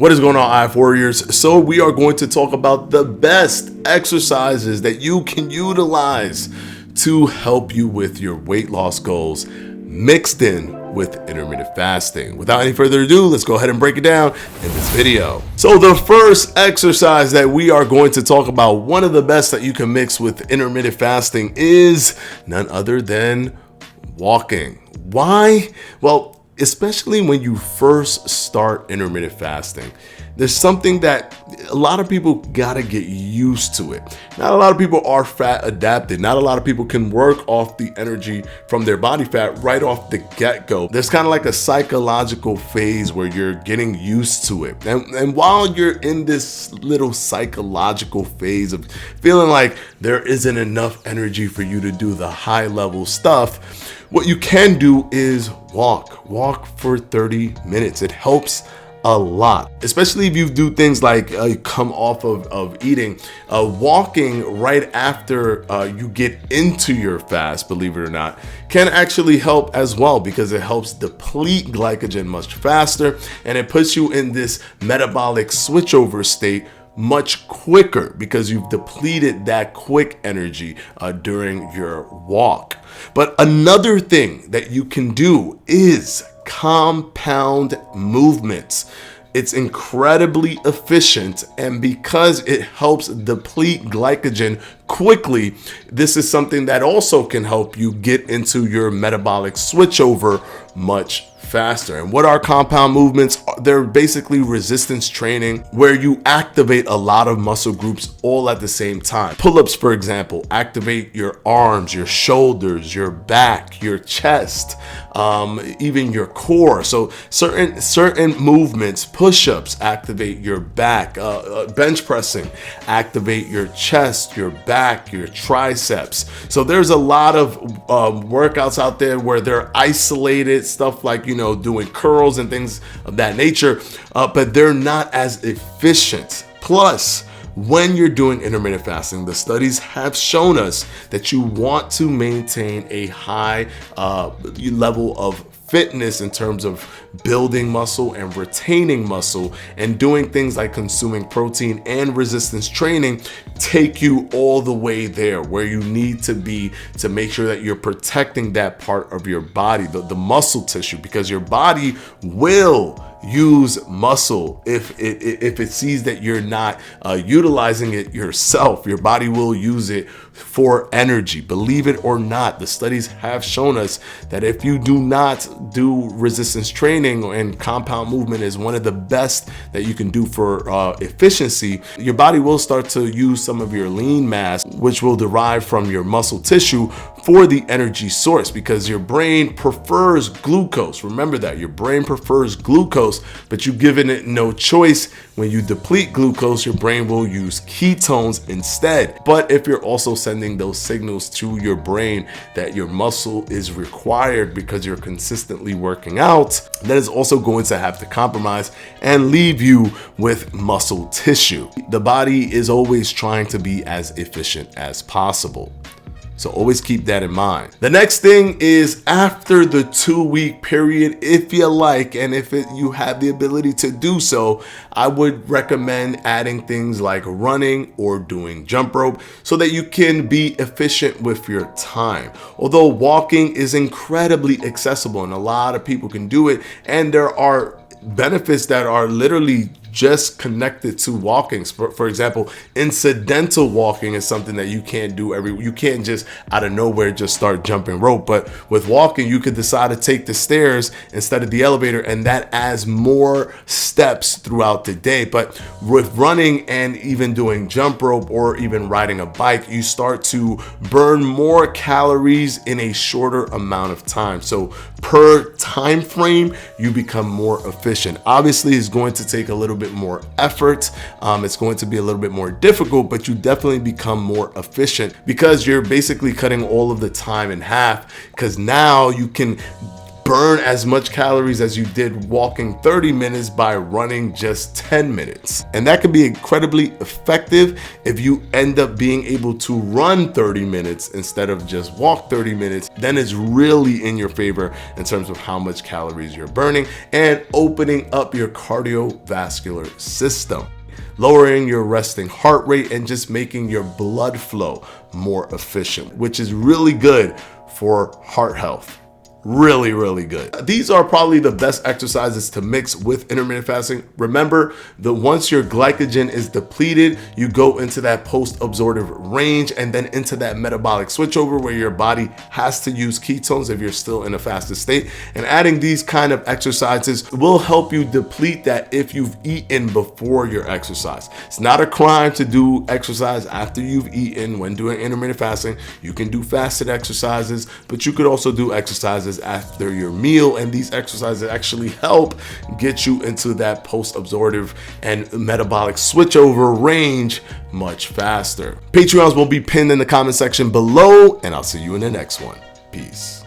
What is going on, IF Warriors? So we are going to talk about the best exercises that you can utilize to help you with your weight loss goals, mixed in with intermittent fasting. Without any further ado, let's go ahead and break it down in this video. So the first exercise that we are going to talk about, one of the best that you can mix with intermittent fasting, is none other than walking. Why? Well, especially when you first start intermittent fasting, there's something that a lot of people gotta get used to it. Not a lot of people are fat adapted. Not a lot of people can work off the energy from their body fat right off the get-go. There's kind of like a psychological phase where you're getting used to it. And while you're in this little psychological phase of feeling like there isn't enough energy for you to do the high level stuff, what you can do is walk for 30 minutes. It helps a lot, especially if you do things like come off of eating. Walking right after you get into your fast, believe it or not, can actually help as well, because it helps deplete glycogen much faster, and it puts you in this metabolic switchover state much quicker because you've depleted that quick energy during your walk. But another thing that you can do is compound movements. It's incredibly efficient, and because it helps deplete glycogen quickly, this is something that also can help you get into your metabolic switchover much faster. And what are compound movements? They're basically resistance training where you activate a lot of muscle groups all at the same time. Pull-ups, for example, activate your arms, your shoulders, your back, your chest, even your core. So certain movements, push-ups activate your back, bench pressing activate your chest, your back, your triceps. So there's a lot of workouts out there where they're isolated, stuff like doing curls and things of that nature, but they're not as efficient. Plus, when you're doing intermittent fasting, the studies have shown us that you want to maintain a high level of fitness in terms of building muscle and retaining muscle, and doing things like consuming protein and resistance training take you all the way there where you need to be to make sure that you're protecting that part of your body, the muscle tissue, because your body will use muscle if it sees that you're not utilizing it yourself. Your body will use it for energy. Believe it or not, the studies have shown us that if you do not do resistance training, and compound movement is one of the best that you can do for efficiency, your body will start to use some of your lean mass, which will derive from your muscle tissue, for the energy source, because your brain prefers glucose. Remember that your brain prefers glucose, but you've given it no choice. When you deplete glucose, your brain will use ketones instead. But if you're also sending those signals to your brain that your muscle is required because you're consistently working out, that is also going to have to compromise and leave you with muscle tissue. The body is always trying to be as efficient as possible. So always keep that in mind. The next thing is, after the 2-week period, if you like, and if you have the ability to do so, I would recommend adding things like running or doing jump rope so that you can be efficient with your time. Although walking is incredibly accessible and a lot of people can do it, and there are benefits that are literally just connected to walking. For example, incidental walking is something that you can't do you can't just out of nowhere just start jumping rope. But with walking, you could decide to take the stairs instead of the elevator, and that adds more steps throughout the day. But with running and even doing jump rope or even riding a bike, you start to burn more calories in a shorter amount of time. So per time frame, you become more efficient. Obviously, it's going to take a little bit more effort. It's going to be a little bit more difficult, but you definitely become more efficient because you're basically cutting all of the time in half, because now you can burn as much calories as you did walking 30 minutes by running just 10 minutes. And that can be incredibly effective if you end up being able to run 30 minutes instead of just walk 30 minutes. Then it's really in your favor in terms of how much calories you're burning and opening up your cardiovascular system, lowering your resting heart rate, and just making your blood flow more efficient, which is really good for heart health. Really, really good. These are probably the best exercises to mix with intermittent fasting. Remember that once your glycogen is depleted, you go into that post-absorptive range and then into that metabolic switchover where your body has to use ketones if you're still in a fasted state. And adding these kind of exercises will help you deplete that if you've eaten before your exercise. It's not a crime to do exercise after you've eaten when doing intermittent fasting. You can do fasted exercises, but you could also do exercises after your meal, and these exercises actually help get you into that post-absorptive and metabolic switchover range much faster. Patreons will be pinned in the comment section below, and I'll see you in the next one. Peace.